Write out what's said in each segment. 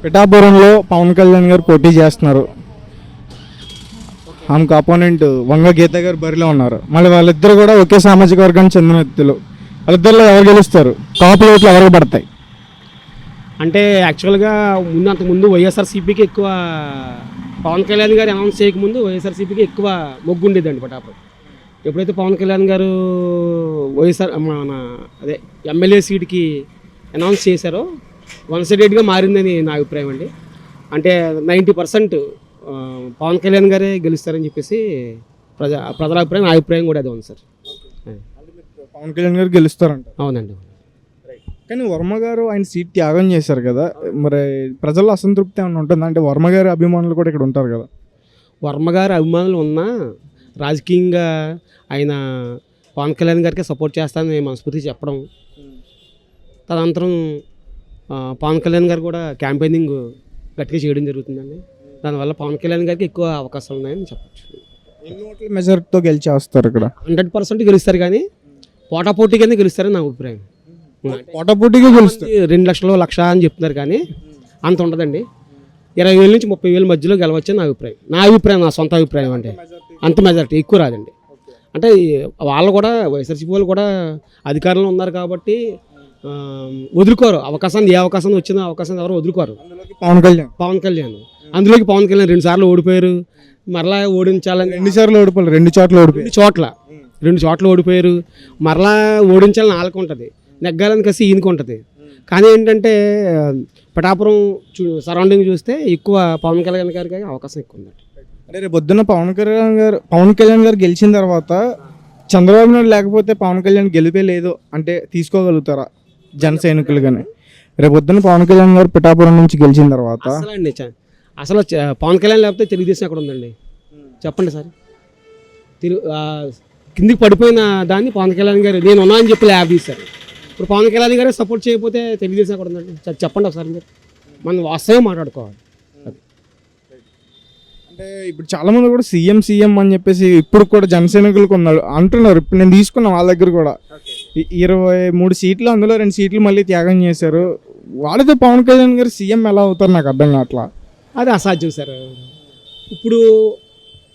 పిఠాపురంలో పవన్ కళ్యాణ్ గారు పోటీ చేస్తున్నారు. ఆమెకు అపోనెంట్ వంగ గీత గారు బరిలో ఉన్నారు. మళ్ళీ వాళ్ళిద్దరు కూడా ఒకే సామాజిక వర్గానికి చెందిన వ్యక్తులు. వాళ్ళిద్దరిలో ఎవరు గెలుస్తారు? టాప్ ఓట్లు ఎవరికి పడతాయి? అంటే యాక్చువల్గా అంతకుముందు వైఎస్ఆర్సీపీకి ఎక్కువ పవన్ కళ్యాణ్ గారు అనౌన్స్ చేయకముందు వైఎస్ఆర్సీపీకి ఎక్కువ మొగ్గు ఉండేదండి పిఠాపురం. ఎప్పుడైతే పవన్ కళ్యాణ్ గారు అదే ఎమ్మెల్యే సీట్కి అనౌన్స్ చేశారో వన్ సైడెడ్గా మారిందని నా అభిప్రాయం అండి. అంటే 90% పవన్ కళ్యాణ్ గారే గెలుస్తారని చెప్పేసి ప్రజల అభిప్రాయం, నా అభిప్రాయం కూడా అదే ఉంది సార్. పవన్ కళ్యాణ్ గారు గెలుస్తారంట. అవునండి. కానీ వర్మ గారు ఆయన సీట్ త్యాగం చేశారు కదా, మరి ప్రజల్లో అసంతృప్తి ఏమైనా ఉంటుందా? అంటే వర్మ గారి అభిమానులు కూడా ఇక్కడ ఉంటారు కదా. వర్మ గారి అభిమానులు ఉన్నా రాజకీయంగా ఆయన పవన్ కళ్యాణ్ గారికి సపోర్ట్ చేస్తానని మనస్ఫూర్తి చెప్పడం, తదనంతరం పవన్ కళ్యాణ్ గారు కూడా క్యాంపెయినింగ్ గట్టిగా చేయడం జరుగుతుందండి. దానివల్ల పవన్ కళ్యాణ్ గారికి ఎక్కువ అవకాశాలు ఉన్నాయని చెప్పచ్చు. ఎన్ని ఓట్ల మెజారిటీతో గెలిచేస్తారు ఇక్కడ? 100% గెలుస్తారు, కానీ పోటాపోటీగానే గెలుస్తారని నా అభిప్రాయం. పోటాపోటీగా గెలుస్తారు. 2 లక్షలు 1 లక్ష అని చెప్తున్నారు, కానీ అంత ఉండదండి. 20,000 నుంచి 30,000 మధ్యలో గెలవచ్చని నా అభిప్రాయం, నా సొంత అభిప్రాయం. అంటే అంత మెజారిటీ ఎక్కువ రాదండి. అంటే వాళ్ళు కూడా వైఎస్ఆర్సీపీ వాళ్ళు కూడా అధికారంలో ఉన్నారు కాబట్టి వదులుకోరు అవకాశాన్ని. ఏ అవకాశాన్ని వచ్చిన అవకాశాన్ని ఎవరు వదులుకోరు. పవన్ కళ్యాణ్ అందులోకి పవన్ కళ్యాణ్ 2 సార్లు ఓడిపోయారు. మరలా ఓడించాలని 2 సార్లు ఓడిపోయారు. 2 చోట్ల ఓడిపోయారు. మరలా ఓడించాలని వాళ్ళకు ఉంటుంది, నెగ్గాలని కసి ఈయనకు ఉంటుంది. కానీ ఏంటంటే పిఠాపురం సరౌండింగ్ చూస్తే ఎక్కువ పవన్ కళ్యాణ్ గారికి అవకాశం ఎక్కువ ఉంది. అంటే రేపు పొద్దున్న పవన్ కళ్యాణ్ గారు గెలిచిన తర్వాత చంద్రబాబు నాయుడు లేకపోతే పవన్ కళ్యాణ్ గెలిపే లేదు అంటే తీసుకోగలుగుతారా జన సైనికులు? కానీ రేపు పొద్దున్న పవన్ కళ్యాణ్ గారు పిఠాపురం నుంచి గెలిచిన తర్వాత అసలు పవన్ కళ్యాణ్ లేకపోతే తెలుగుదేశం ఎక్కడ ఉందండి చెప్పండి సార్? కిందికి పడిపోయిన దాన్ని పవన్ కళ్యాణ్ గారు నేను ఉన్నా అని చెప్పి ల్యాబ్ తీశారు. ఇప్పుడు పవన్ కళ్యాణ్ గారే సపోర్ట్ చేయకపోతే తెలుగుదేశం ఎక్కడ ఉందండి? చెప్పండి ఒకసారి మీరు. మనం వాస్తవం మాట్లాడుకోవాలి. అంటే ఇప్పుడు చాలా మంది కూడా సీఎం అని చెప్పేసి ఇప్పుడు కూడా జనసైనికులకు ఉన్నారు అంటున్నారు. ఇప్పుడు నేను తీసుకున్నా వాళ్ళ దగ్గర కూడా 23 సీట్లు, అందులో 2 సీట్లు మళ్ళీ త్యాగం చేశారు. వాళ్ళతో పవన్ కళ్యాణ్ గారు సీఎం ఎలా అవుతారు నాకు అర్థం కావట్లా. అది అసాధ్యం సార్.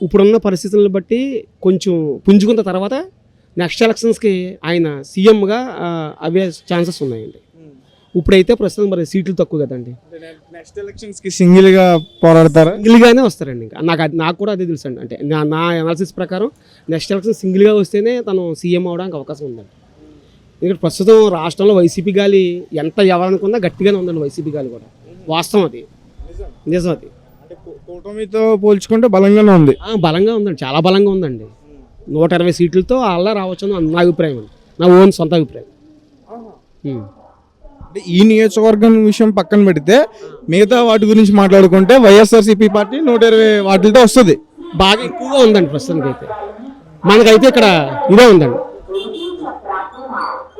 ఇప్పుడున్న పరిస్థితులను బట్టి కొంచెం పుంజుకున్న తర్వాత నెక్స్ట్ ఎలక్షన్స్కి ఆయన సీఎంగా అవే ఛాన్సెస్ ఉన్నాయండి. ఇప్పుడైతే ప్రస్తుతం మరి సీట్లు తక్కువ కదండి. నెక్స్ట్ ఎలక్షన్స్కి సింగిల్గా పోరాడతారా? సింగిల్గానే వస్తారండి. ఇంకా నాకు కూడా అదే తెలుసు అండి. అంటే నా అనాలిసిస్ ప్రకారం నెక్స్ట్ ఎలక్షన్ సింగిల్గా వస్తేనే తను సీఎం అవడానికి అవకాశం ఉందండి. ఎందుకంటే ప్రస్తుతం రాష్ట్రంలో వైసీపీ గాలి ఎంత ఎవరనుకున్నా గట్టిగానే ఉందండి. వైసీపీ గాలి కూడా వాస్తవం, అది నిజం. అది కూటమితో పోల్చుకుంటే బలంగానే ఉంది. బలంగా ఉందండి, చాలా బలంగా ఉందండి. 120 సీట్లతో అలా రావచ్చని నా అభిప్రాయం అండి, నా ఓన్ సొంత అభిప్రాయం. అంటే ఈ నియోజకవర్గం విషయం పక్కన పెడితే మిగతా వాటి గురించి మాట్లాడుకుంటే వైఎస్ఆర్సీపీ పార్టీ 120 వాటితో వస్తుంది. బాగా ఎక్కువగా ఉందండి ప్రస్తుతానికి అయితే. మనకైతే ఇక్కడ ఇదే ఉందండి.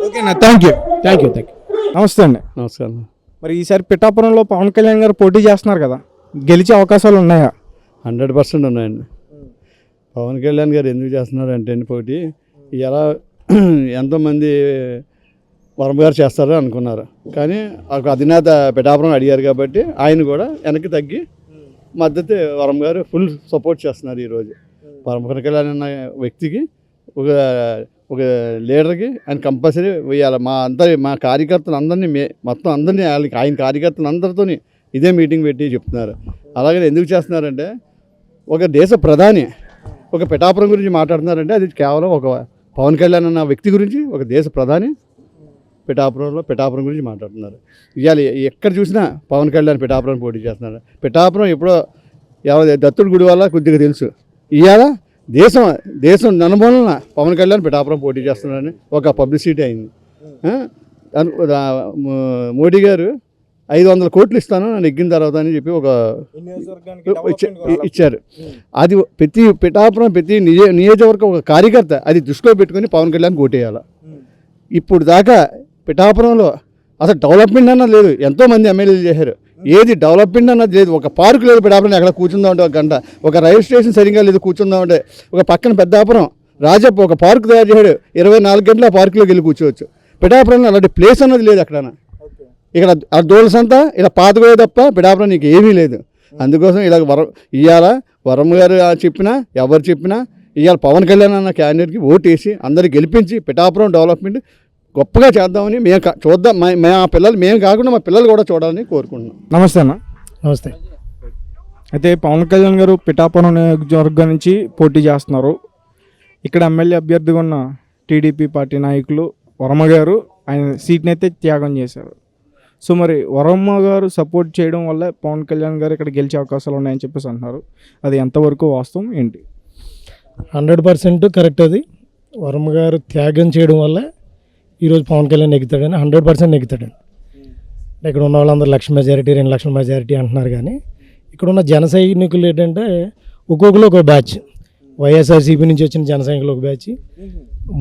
ఓకేనా, థ్యాంక్ యూ. నమస్తే అండి. నమస్కారం. మరి ఈసారి పిఠాపురంలో పవన్ కళ్యాణ్ గారు పోటీ చేస్తున్నారు కదా, గెలిచే అవకాశాలు ఉన్నాయా? 100% ఉన్నాయండి. పవన్ కళ్యాణ్ గారు ఎందుకు చేస్తున్నారు అంటే పోటీ ఇలా ఎంతోమంది వర్మ గారు చేస్తారు అనుకున్నారు, కానీ ఒక అధినేత పిఠాపురం అడిగారు కాబట్టి ఆయన కూడా వెనక్కి తగ్గి మద్దతు వర్మ గారు ఫుల్ సపోర్ట్ చేస్తున్నారు. ఈరోజు పవన్ కళ్యాణ్ అన్న వ్యక్తికి ఒక లీడర్కి ఆయన కంపల్సరీ వేయాలి. మా కార్యకర్తలు అందరినీ మొత్తం అందరినీ ఆయన కార్యకర్తలు అందరితో ఇదే మీటింగ్ పెట్టి చెప్తున్నారు. అలాగే ఎందుకు చేస్తున్నారంటే ఒక దేశ ప్రధాని ఒక పిఠాపురం గురించి మాట్లాడుతున్నారంటే అది కేవలం ఒక పవన్ కళ్యాణ్ అన్న వ్యక్తి గురించి ఒక దేశ ప్రధాని పిఠాపురం గురించి మాట్లాడుతున్నారు. ఇవాళ ఎక్కడ చూసినా పవన్ కళ్యాణ్ పిఠాపురం పోటీ చేస్తున్నారు. పిఠాపురం ఎప్పుడో దత్తుడి గుడి వల్ల కొద్దిగా తెలుసు. ఇవాళ దేశం నలుమూలన పవన్ కళ్యాణ్ పిఠాపురం పోటీ చేస్తున్నారని ఒక పబ్లిసిటీ అయింది. మోడీ గారు 500 కోట్లు ఇస్తాను నన్ను ఎగ్గిన తర్వాత అని చెప్పి ఒక ఇచ్చారు. అది ప్రతి నియోజకవర్గం ఒక కార్యకర్త అది దృష్టిలో పెట్టుకొని పవన్ కళ్యాణ్ ఓటేయాలి. ఇప్పుడు దాకా పిఠాపురంలో అసలు డెవలప్మెంట్ అన్నది లేదు. ఎంతోమంది ఎమ్మెల్యేలు చేశారు, ఏది డెవలప్మెంట్ అన్నది లేదు. ఒక పార్కు లేదు పిఠాపురం, ఎక్కడ కూర్చుందామంటే ఒక గంట. ఒక రైల్వే స్టేషన్ సరిగ్గా లేదు కూర్చుందామంటే. ఒక పక్కన పెద్దాపురం రాజప్ప ఒక పార్కు తయారు చేశాడు, 24 గంటల ఆ పార్కులోకి వెళ్ళి కూర్చోవచ్చు. పిఠాపురంలో అలాంటి ప్లేస్ అన్నది లేదు. అక్కడ ఇక్కడ ఆ దోల్స్ అంతా ఇలా పాతపోయే తప్ప పిఠాపురం నీకు ఏమీ లేదు. అందుకోసం ఇలా ఇవాళ వరమ్మ గారు చెప్పినా ఎవరు చెప్పినా ఇవాళ పవన్ కళ్యాణ్ అన్న క్యాండిడేట్కి ఓటేసి అందరు గెలిపించి పిఠాపురం డెవలప్మెంట్ గొప్పగా చేద్దామని మేము చూద్దాం. మా పిల్లలు మేము కాకుండా మా పిల్లలు కూడా చూడాలని కోరుకుంటున్నాం. నమస్తే అన్న. నమస్తే. అయితే పవన్ కళ్యాణ్ గారు పిఠాపురం నియోజకవర్గం నుంచి పోటీ చేస్తున్నారు. ఇక్కడ ఎమ్మెల్యే అభ్యర్థిగా ఉన్న టీడీపీ పార్టీ నాయకులు వరమ్మ గారు ఆయన సీట్ని అయితే త్యాగం చేశారు. సో మరి వరమ్మ గారు సపోర్ట్ చేయడం వల్ల పవన్ కళ్యాణ్ గారు ఇక్కడ గెలిచే అవకాశాలు ఉన్నాయని చెప్పేసి అంటున్నారు. అది ఎంతవరకు వాస్తవం ఏంటి? 100% కరెక్ట్. అది వర్మ గారు త్యాగం చేయడం వల్ల ఈరోజు పవన్ కళ్యాణ్ నెగ్గుతాడని 100% నెగ్గుతాడని. ఇక్కడ ఉన్న వాళ్ళందరూ 1,00,000 మెజారిటీ 2,00,000 మెజారిటీ అంటున్నారు. కానీ ఇక్కడ ఉన్న జన సైనికులు ఏంటంటే ఒక్కొక్కరు ఒక బ్యాచ్. వైఎస్ఆర్సీపీ నుంచి వచ్చిన జన సైనికులు ఒక బ్యాచ్,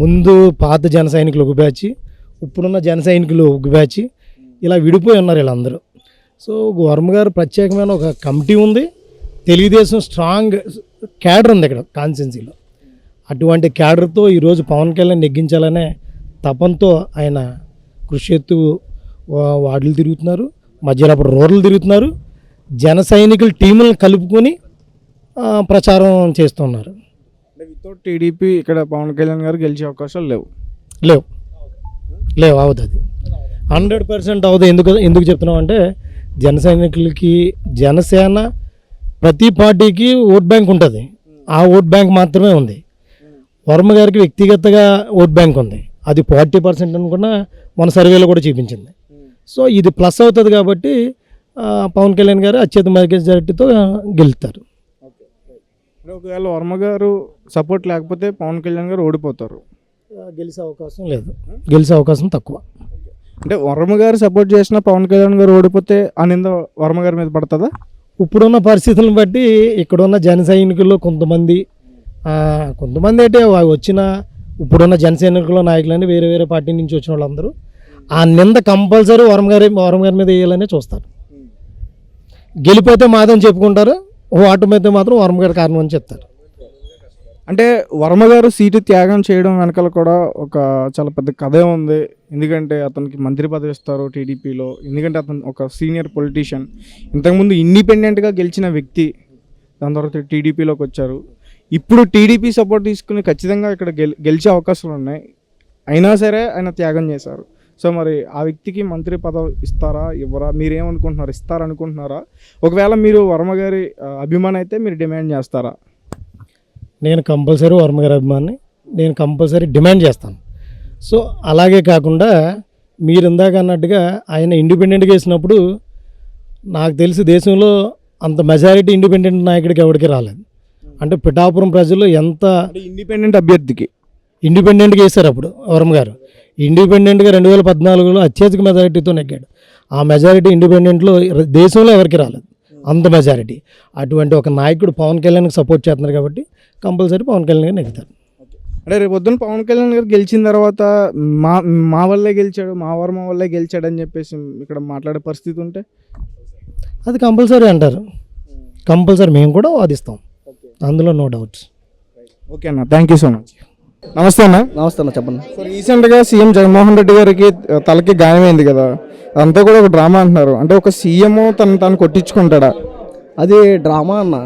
ముందు పాత జన సైనికులు ఒక బ్యాచ్, ఇప్పుడున్న జన సైనికులు ఒక బ్యాచ్, ఇలా విడిపోయి ఉన్నారు వీళ్ళందరూ. సో వర్మ గారు ప్రత్యేకమైన ఒక కమిటీ ఉంది, తెలుగుదేశం స్ట్రాంగ్ క్యాడర్ ఉంది ఇక్కడ కాన్స్టిట్యున్సీలో. అటువంటి క్యాడర్తో ఈరోజు పవన్ కళ్యాణ్ నెగ్గించాలనే తపంతో ఆయన కృషి చేస్తూ వార్డులు తిరుగుతున్నారు, మధ్యలో అప్పుడు రోడ్లు తిరుగుతున్నారు, జన సైనికుల టీములను కలుపుకొని ప్రచారం చేస్తున్నారు. వితౌట్ టీడీపీ ఇక్కడ పవన్ కళ్యాణ్ గారు గెలిచే అవకాశాలు లేవు. లేవు అవుతుంది. 100% అవుతుంది. ఎందుకు చెప్తున్నాం అంటే జన సైనికులకి జనసేన ప్రతి పార్టీకి ఓట్ బ్యాంక్ ఉంటుంది. ఆ ఓట్ బ్యాంక్ మాత్రమే ఉంది. వర్మ గారికి వ్యక్తిగతంగా ఓట్ బ్యాంక్ ఉంది. అది 40% అనుకున్నా మన సర్వేలో కూడా చూపించింది. సో ఇది ప్లస్ అవుతుంది కాబట్టి పవన్ కళ్యాణ్ గారు అత్యధిక మెజారిటీతో గెలుస్తారు. ఒకవేళ వర్మ గారు సపోర్ట్ లేకపోతే పవన్ కళ్యాణ్ గారు ఓడిపోతారు. గెలిచే అవకాశం లేదు, గెలిచే అవకాశం తక్కువ. అంటే వర్మ గారు సపోర్ట్ చేసిన పవన్ కళ్యాణ్ గారు ఓడిపోతే ఆ నింద వర్మ గారి మీద పడుతుందా? ఇప్పుడున్న పరిస్థితులను బట్టి ఇక్కడున్న జన సైనికుల్లో కొంతమంది అంటే వచ్చిన ఇప్పుడున్న జన సైనికుల నాయకులని వేరే వేరే పార్టీ నుంచి వచ్చిన వాళ్ళందరూ ఆ నింద కంపల్సరీ వర్మ గారి మీద వేయాలనే చూస్తారు. గెలిపోతే మాత్రం చెప్పుకుంటారు, ఓటమైతే మాత్రం వర్మ గారి కారణం అని చెప్తారు. అంటే వర్మ గారు సీటు త్యాగం చేయడం వెనకాల కూడా ఒక చాలా పెద్ద కథే ఉంది. ఎందుకంటే అతనికి మంత్రి పదవి ఇస్తారు టీడీపీలో. ఎందుకంటే అతను ఒక సీనియర్ పొలిటీషియన్, ఇంతకుముందు ఇండిపెండెంట్గా గెలిచిన వ్యక్తి, దాని తర్వాత టీడీపీలోకి వచ్చారు. ఇప్పుడు టీడీపీ సపోర్ట్ తీసుకుని ఖచ్చితంగా ఇక్కడ గెలిచే అవకాశాలు ఉన్నాయి. అయినా సరే ఆయన త్యాగం చేశారు. సో మరి ఆ వ్యక్తికి మంత్రి పదవి ఇస్తారా ఇవ్వరా? మీరేమనుకుంటున్నారు? ఇస్తారనుకుంటున్నారా? ఒకవేళ మీరు వర్మ గారి అభిమాని అయితే మీరు డిమాండ్ చేస్తారా? నేను కంపల్సరీ వర్మ గారి అభిమాని, నేను కంపల్సరీ డిమాండ్ చేస్తాను. సో అలాగే కాకుండా మీరు ఇందాక అన్నట్టుగా ఆయన ఇండిపెండెంట్గా వేసినప్పుడు నాకు తెలిసి దేశంలో అంత మెజారిటీ ఇండిపెండెంట్ నాయకుడికి ఎవరికి రాలేదు. అంటే పిఠాపురం ప్రజలు ఎంత ఇండిపెండెంట్ అభ్యర్థికి ఇండిపెండెంట్గా వేశారు అప్పుడు వర్మ గారు. ఇండిపెండెంట్గా 2014లో అత్యధిక మెజారిటీతో నెగ్గాడు. ఆ మెజారిటీ ఇండిపెండెంట్లో దేశంలో ఎవరికి రాలేదు అంత మెజారిటీ. అటువంటి ఒక నాయకుడు పవన్ కళ్యాణ్కి సపోర్ట్ చేస్తున్నారు కాబట్టి కంపల్సరీ పవన్ కళ్యాణ్ గారు నెగ్గుతారు. అంటే రేపు పొద్దున్న పవన్ కళ్యాణ్ గారు గెలిచిన తర్వాత మా వల్లే గెలిచాడు, మా వర్మ వల్లే గెలిచాడు అని చెప్పేసి ఇక్కడ మాట్లాడే పరిస్థితి ఉంటే అది కంపల్సరీ అంటారు. కంపల్సరీ మేము కూడా వాదిస్తాం, అందులో నో డౌట్స్. ఓకే అన్న, థ్యాంక్ యూ సో మచ్. నమస్తే అన్న. నమస్తే అన్న, చెప్పండి. సో రీసెంట్గా సీఎం జగన్మోహన్ రెడ్డి గారికి తలకి గాయమైంది కదా, అదంతా కూడా ఒక డ్రామా అంటున్నారు. అంటే ఒక సీఎం తను కొట్టించుకుంటాడా? అది డ్రామా అన్న.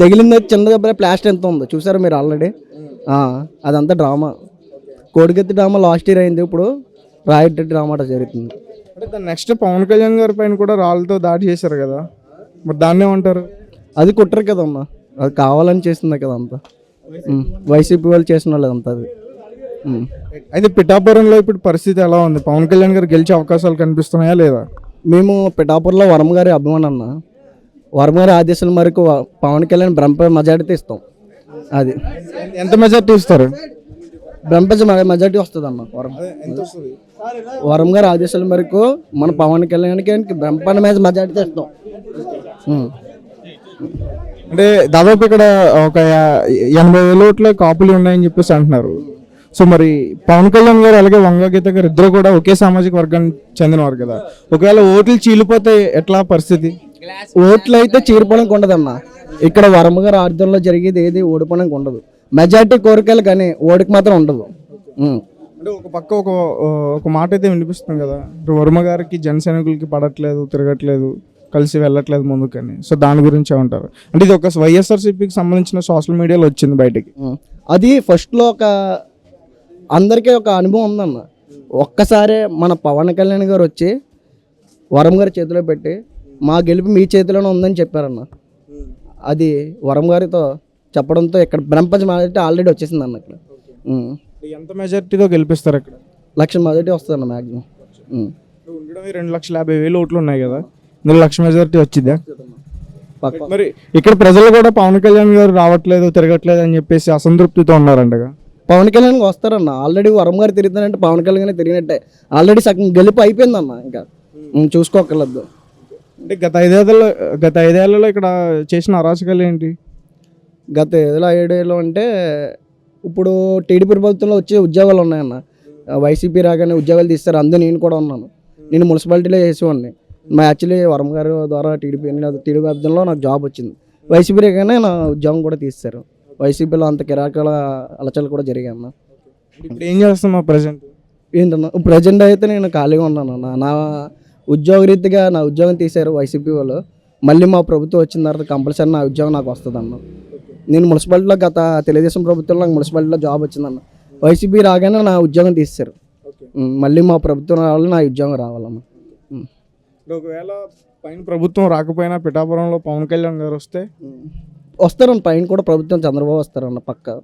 తగిలింది చిన్న దెబ్బ, ప్లాస్టర్ ఎంత ఉందో చూసారా మీరు ఆల్రెడీ. అదంతా డ్రామా. కోడిగత్తి డ్రామా లాస్ట్ ఇయర్ అయింది, ఇప్పుడు రాయట్ డ్రామా జరుగుతుంది. అంటే దాని నెక్స్ట్ పవన్ కళ్యాణ్ గారి పైన కూడా రాళ్ళతో దాడి చేశారు కదా, మరి దాన్ని ఏమంటారు? అది కుట్రరు కదమ్మా, అది కావాలని చేసిందే కదా అంతా. వైసీపీ వాళ్ళు చేసిన వాళ్ళు అంతా అది. అయితే పిఠాపురంలో ఇప్పుడు పరిస్థితి ఎలా ఉంది? పవన్ కళ్యాణ్ గారు గెలిచే అవకాశాలు కనిపిస్తున్నాయా లేదా? మేము పిఠాపురంలో వరమ గారి అభిమానం అన్న. వరమ గారి ఆదేశాల మేరకు పవన్ కళ్యాణ్ బ్రహ్మ మెజారిటీ ఇస్తాం. అది ఎంత మెజారిటీ ఇస్తారు? బ్రహ్మ మెజారిటీ వస్తుంది అన్న. వరం గారి ఆదేశాల మేరకు మన పవన్ కళ్యాణ్కి బ్రహ్మ మెజారిటీ ఇస్తాం. అంటే దాదాపు ఇక్కడ ఒక 80,000 ఓట్ల కాపులు ఉన్నాయని చెప్పేసి అంటున్నారు. సో మరి పవన్ కళ్యాణ్ గారు అలాగే వంగ గీత గారు ఇద్దరు కూడా ఒకే సామాజిక వర్గానికి చెందినవారు కదా, ఒకవేళ ఓట్లు చీలిపోతే ఎట్లా పరిస్థితి? ఓట్లు అయితే చీలిపోవడానికి ఉండదన్న. ఇక్కడ వరమ గారి ఆర్థంలో జరిగేది ఏది ఓడిపోవడానికి ఉండదు. మెజారిటీ కోరికలు కానీ ఓడికి మాత్రం ఉండదు. అంటే ఒక పక్క ఒక మాట అయితే వినిపిస్తుంది కదా, ఇప్పుడు వర్మ గారికి జన సైనికులకి పడట్లేదు, తిరగట్లేదు, కలిసి వెళ్ళట్లేదు ముందుకని. సో దాని గురించి ఏమంటారు? అంటే ఇది ఒక వైఎస్ఆర్సీపీకి సంబంధించిన సోషల్ మీడియాలో వచ్చింది బయటికి. అది ఫస్ట్లో అందరికీ ఒక అనుభవం ఉందన్న. ఒక్కసారే మన పవన్ కళ్యాణ్ గారు వచ్చి వరం గారి చేతిలో పెట్టి మా గెలుపు మీ చేతిలోనే ఉందని చెప్పారన్న. అది వరం గారితో చెప్పడంతో ఇక్కడ బ్రహ్మపంచ మెజారిటీ ఆల్రెడీ వచ్చేసింది అన్న. ఇక్కడ ఎంత మెజారిటీతో గెలిపిస్తారు? ఇక్కడ 1,00,000 మెజారిటీ వస్తుందన్న మ్యాక్సిమం. ఉండడం 2,50,000 ఓట్లు ఉన్నాయి కదా, ఇందులో 1,00,000 మెజారిటీ వచ్చిందా? మరి ఇక్కడ ప్రజలు కూడా పవన్ కళ్యాణ్ గారు రావట్లేదు, తిరగట్లేదు అని చెప్పేసి అసంతృప్తితో ఉన్నారంటగా. పవన్ కళ్యాణ్ వస్తారన్న. ఆల్రెడీ వరం గారు తిరుగుతారంటే పవన్ కళ్యాణ్ తిరిగినట్టే. ఆల్రెడీ సగం గెలుపు అయిపోయిందన్న. ఇంకా చూసుకోకర్లేదు. అంటే గత ఐదేళ్లలో ఇక్కడ చేసిన అరాచకాలు ఏంటి? గత 7 అంటే ఇప్పుడు టీడీపీ ప్రభుత్వంలో వచ్చే ఉద్యోగాలు ఉన్నాయన్న. వైసీపీ రాగానే ఉద్యోగాలు తీస్తారు. అందులో నేను కూడా ఉన్నాను. నేను మున్సిపాలిటీలో చేసేవాడిని. యాక్చువల్లీ వరం గారు ద్వారా టీడీపీ ప్రభుత్వంలో నాకు జాబ్ వచ్చింది. వైసీపీ రాగానే నా ఉద్యోగం కూడా తీస్తారు. వైసీపీలో అంత కిరాకాల అలచలు కూడా జరిగాయి అన్న. ఇప్పుడు ఏం చేస్తున్నావు ప్రజెంట్? ఏంటన్నా ప్రజెంట్ అయితే నేను ఖాళీగా ఉన్నాను అన్న. నా ఉద్యోగరీత్యాగా నా ఉద్యోగం తీశారు వైసీపీ వాళ్ళు. మళ్ళీ మా ప్రభుత్వం వచ్చిన తర్వాత కంపల్సరీ నా ఉద్యోగం నాకు వస్తుంది అన్న. నేను మున్సిపాలిటీలో గత తెలుగుదేశం ప్రభుత్వంలో నాకు మున్సిపాలిటీలో జాబ్ వచ్చిందన్న. వైసీపీ రాగానే నా ఉద్యోగం తీస్తారు. మళ్ళీ మా ప్రభుత్వం రావాలి, నా ఉద్యోగం రావాలన్న. ఒకవేళ పైన ప్రభుత్వం రాకపోయినా పిఠాపురంలో పవన్ కళ్యాణ్ గారు వస్తారన్న. పైన కూడా ప్రభుత్వం చంద్రబాబు వస్తారన్న పక్క.